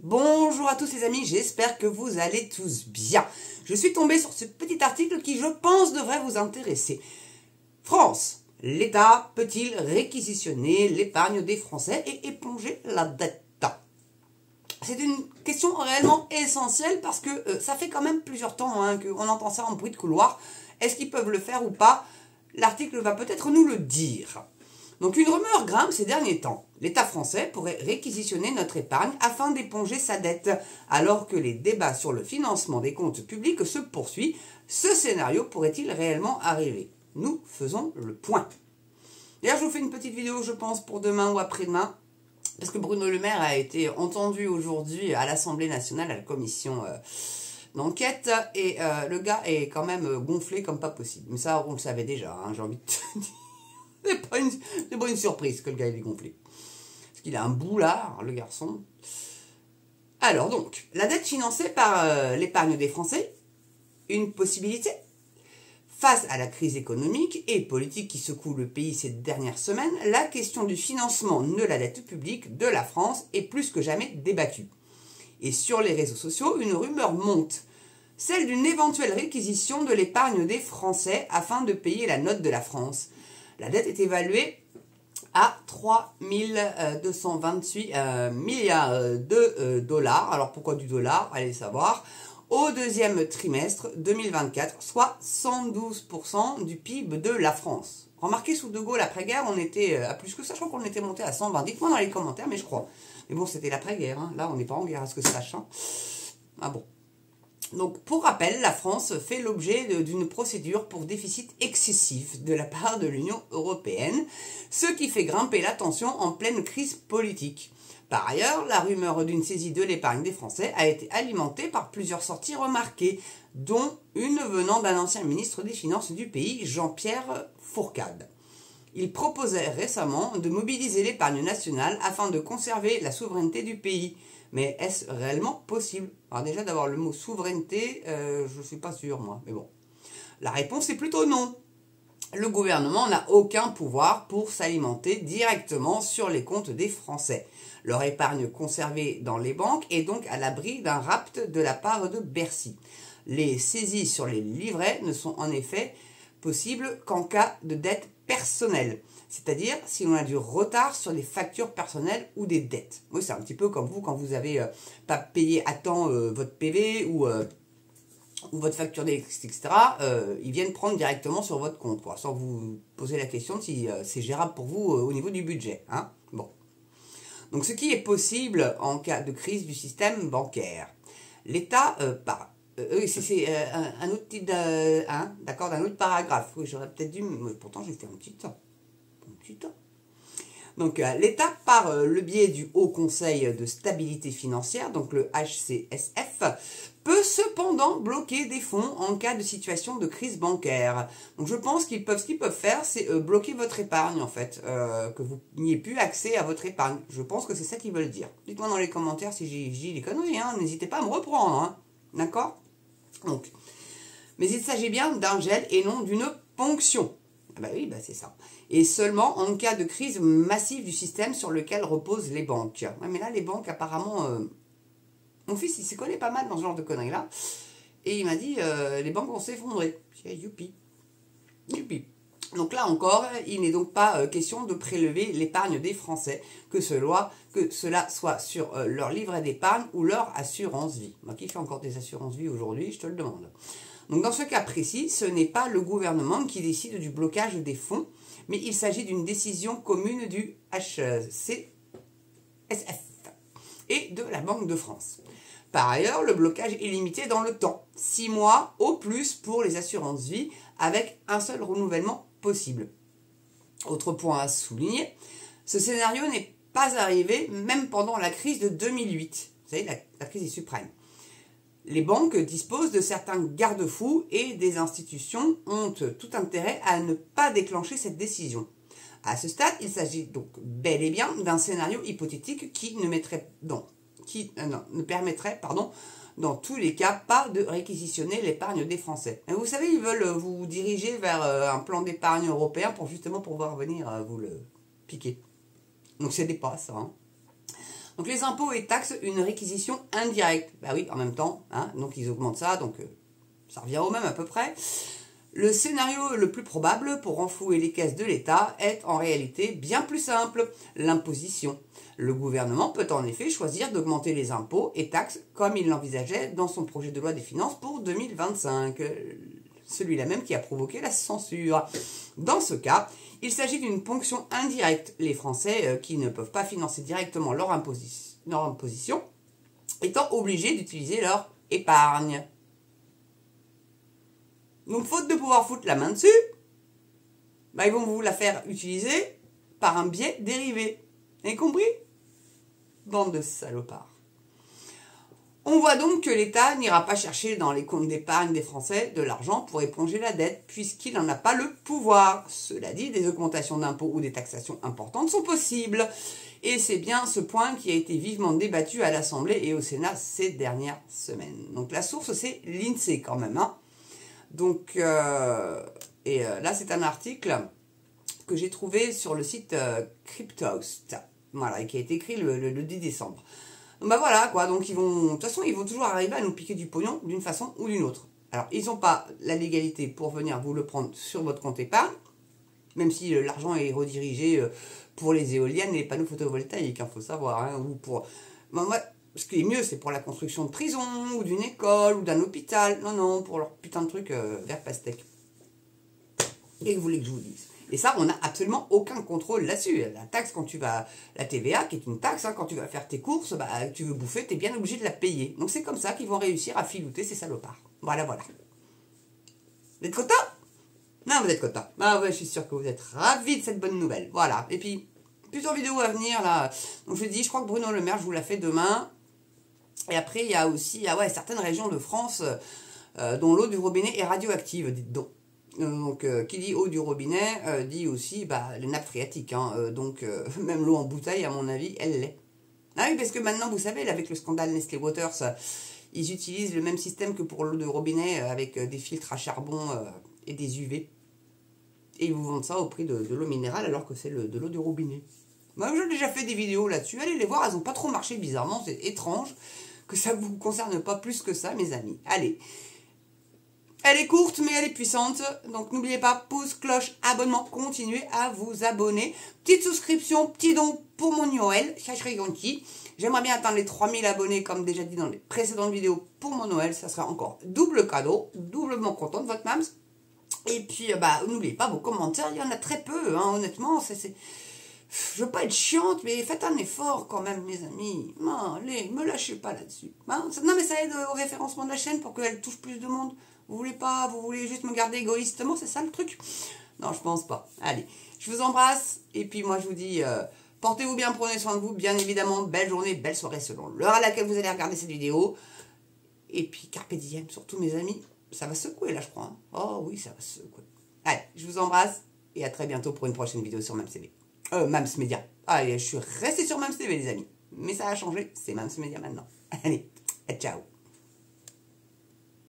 Bonjour à tous les amis, j'espère que vous allez tous bien. Je suis tombée sur ce petit article qui, je pense, devrait vous intéresser. France, l'État peut-il réquisitionner l'épargne des Français et éponger la dette? C'est une question réellement essentielle parce que ça fait quand même plusieurs temps qu'on entend ça en bruit de couloir. Est-ce qu'ils peuvent le faire ou pas? L'article va peut-être nous le dire. Donc une rumeur grimpe ces derniers temps. L'État français pourrait réquisitionner notre épargne afin d'éponger sa dette. Alors que les débats sur le financement des comptes publics se poursuivent, ce scénario pourrait-il réellement arriver? Nous faisons le point. D'ailleurs, je vous fais une petite vidéo, je pense, pour demain ou après-demain, parce que Bruno Le Maire a été entendu aujourd'hui à l'Assemblée nationale, à la commission d'enquête, et le gars est quand même gonflé comme pas possible. Mais ça, on le savait déjà, j'ai envie de te dire. C'est pas une surprise que le gars est gonflé. Parce qu'il a un boulard, le garçon. Alors donc, la dette financée par l'épargne des Français, une possibilité. Face à la crise économique et politique qui secoue le pays ces dernières semaines, la question du financement de la dette publique de la France est plus que jamais débattue. Et sur les réseaux sociaux, une rumeur monte, celle d'une éventuelle réquisition de l'épargne des Français afin de payer la note de la France. La dette est évaluée à 3 228 milliards de dollars. Alors pourquoi du dollar? Allez savoir. Au deuxième trimestre 2024, soit 112% du PIB de la France. Remarquez, sous De Gaulle, après-guerre, on était à plus que ça. Je crois qu'on était monté à 120. Dites-moi dans les commentaires, mais je crois. Mais bon, c'était l'après-guerre. Là, on n'est pas en guerre, à ce que ça sache. Ah bon. Donc, pour rappel, la France fait l'objet d'une procédure pour déficit excessif de la part de l'Union européenne, ce qui fait grimper la tension en pleine crise politique. Par ailleurs, la rumeur d'une saisie de l'épargne des Français a été alimentée par plusieurs sorties remarquées, dont une venant d'un ancien ministre des Finances du pays, Jean-Pierre Fourcade. Il proposait récemment de mobiliser l'épargne nationale afin de conserver la souveraineté du pays. Mais est-ce réellement possible? Alors déjà, d'avoir le mot souveraineté, je ne suis pas sûr, moi. Mais bon. La réponse est plutôt non. Le gouvernement n'a aucun pouvoir pour s'alimenter directement sur les comptes des Français. Leur épargne conservée dans les banques est donc à l'abri d'un rapt de la part de Bercy. Les saisies sur les livrets ne sont en effet possibles qu'en cas de dette personnelle. C'est-à-dire si on a du retard sur des factures personnelles ou des dettes. Oui, c'est un petit peu comme vous quand vous n'avez pas payé à temps votre PV ou votre facture d'électricité, etc. Ils viennent prendre directement sur votre compte, quoi, sans vous poser la question si c'est gérable pour vous au niveau du budget. Bon. Donc, ce qui est possible en cas de crise du système bancaire. L'État, c'est un autre type d'accord, d'un autre paragraphe. Oui, j'aurais peut-être dû, mais pourtant j'ai fait un petit temps. Donc, l'État, par le biais du Haut Conseil de stabilité financière, donc le HCSF, peut cependant bloquer des fonds en cas de situation de crise bancaire. Donc, je pense ce qu'ils peuvent faire, c'est bloquer votre épargne, en fait, que vous n'ayez plus accès à votre épargne. Je pense que c'est ça qu'ils veulent dire. Dites-moi dans les commentaires si j'ai dit des conneries, n'hésitez pas à me reprendre, d'accord? Donc, mais il s'agit bien d'un gel et non d'une ponction. Ah bah oui, c'est ça. Et seulement en cas de crise massive du système sur lequel reposent les banques. Ouais, mais là, les banques, apparemment... Mon fils, il s'y connaît pas mal dans ce genre de conneries-là. Et il m'a dit, les banques vont s'effondrer. Youpi. Youpi. Donc là encore, il n'est donc pas question de prélever l'épargne des Français, que cela soit sur leur livret d'épargne ou leur assurance vie. Moi qui fais encore des assurances vie aujourd'hui, je te le demande. Donc dans ce cas précis, ce n'est pas le gouvernement qui décide du blocage des fonds, mais il s'agit d'une décision commune du HCSF et de la Banque de France. Par ailleurs, le blocage est limité dans le temps, 6 mois au plus pour les assurances vie, avec un seul renouvellement possible. Autre point à souligner, ce scénario n'est pas arrivé même pendant la crise de 2008. Vous savez, la crise des subprimes. Les banques disposent de certains garde-fous et des institutions ont tout intérêt à ne pas déclencher cette décision. À ce stade, il s'agit donc bel et bien d'un scénario hypothétique qui ne permettrait dans tous les cas pas de réquisitionner l'épargne des Français. Et vous savez, ils veulent vous diriger vers un plan d'épargne européen pour justement pouvoir venir vous le piquer. Donc c'est des pas ça. Donc les impôts et taxes, une réquisition indirecte. Bah oui, en même temps, hein, donc ils augmentent ça, donc ça revient au même à peu près. Le scénario le plus probable pour renflouer les caisses de l'État est en réalité bien plus simple, l'imposition. Le gouvernement peut en effet choisir d'augmenter les impôts et taxes comme il l'envisageait dans son projet de loi des finances pour 2025, celui-là même qui a provoqué la censure. Dans ce cas, il s'agit d'une ponction indirecte. Les Français qui ne peuvent pas financer directement leur imposition étant obligés d'utiliser leur épargne. Donc, faute de pouvoir foutre la main dessus, bah, ils vont vous la faire utiliser par un biais dérivé. Vous avez compris? Bande de salopards. On voit donc que l'État n'ira pas chercher dans les comptes d'épargne des Français de l'argent pour éponger la dette, puisqu'il n'en a pas le pouvoir. Cela dit, des augmentations d'impôts ou des taxations importantes sont possibles. Et c'est bien ce point qui a été vivement débattu à l'Assemblée et au Sénat ces dernières semaines. Donc la source, c'est l'INSEE quand même, hein. Donc, là, c'est un article que j'ai trouvé sur le site Cryptost, voilà, et qui a été écrit le 10 décembre. Donc, bah voilà, quoi, donc de toute façon, ils vont toujours arriver à nous piquer du pognon d'une façon ou d'une autre. Alors, ils n'ont pas la légalité pour venir vous le prendre sur votre compte épargne, même si l'argent est redirigé pour les éoliennes et les panneaux photovoltaïques, il faut savoir, hein, ou pour... Bon, ouais, ce qui est mieux, c'est pour la construction de prisons, ou d'une école, ou d'un hôpital. Non, pour leur putain de truc vert pastèque. Et vous voulez que je vous dise? Et ça, on n'a absolument aucun contrôle là-dessus. La taxe, quand tu vas... La TVA, qui est une taxe, hein, quand tu vas faire tes courses, bah, tu veux bouffer, tu es bien obligé de la payer. Donc c'est comme ça qu'ils vont réussir à filouter ces salopards. Voilà. Vous êtes contents? Non, vous êtes contents. Ah ouais, je suis sûre que vous êtes ravis de cette bonne nouvelle. Voilà. Et puis, plusieurs vidéos à venir, là. Donc je dis, je crois que Bruno Le Maire, je vous la fais demain. Et après, il y a aussi certaines régions de France dont l'eau du robinet est radioactive, dites donc. Donc, qui dit eau du robinet, dit aussi les nappes phréatiques. Hein, donc, même l'eau en bouteille, à mon avis, elle l'est. Ah oui, parce que maintenant, vous savez, avec le scandale Nestlé Waters, ils utilisent le même système que pour l'eau de robinet, avec des filtres à charbon et des UV. Et ils vous vendent ça au prix de l'eau minérale, alors que c'est de l'eau du robinet. Moi, j'ai déjà fait des vidéos là-dessus. Allez les voir, elles n'ont pas trop marché, bizarrement. C'est étrange que ça ne vous concerne pas plus que ça, mes amis. Allez. Elle est courte, mais elle est puissante. Donc, n'oubliez pas, pouce, cloche, abonnement. Continuez à vous abonner. Petite souscription, petit don pour mon Noël. Ça serait gentil. J'aimerais bien atteindre les 3000 abonnés, comme déjà dit dans les précédentes vidéos, pour mon Noël. Ça sera encore double cadeau. Doublement content de votre mams. Et puis, n'oubliez pas vos commentaires. Il y en a très peu, hein, honnêtement. Je veux pas être chiante, mais faites un effort quand même, mes amis. Non, allez, me lâchez pas là-dessus. Hein, non, mais ça aide au référencement de la chaîne pour qu'elle touche plus de monde. Vous voulez juste me garder égoïstement, c'est ça le truc? Non, je pense pas. Allez, je vous embrasse. Et puis moi, je vous dis, portez-vous bien, prenez soin de vous. Bien évidemment, belle journée, belle soirée selon l'heure à laquelle vous allez regarder cette vidéo. Et puis, carpe diem, surtout mes amis. Ça va secouer là, je crois. Hein. Oh oui, ça va secouer. Allez, je vous embrasse. Et à très bientôt pour une prochaine vidéo sur MamsTV. Mams Media. Allez, je suis restée sur MamsTV, les amis. Mais ça a changé, c'est Mams Media maintenant. Allez, ciao.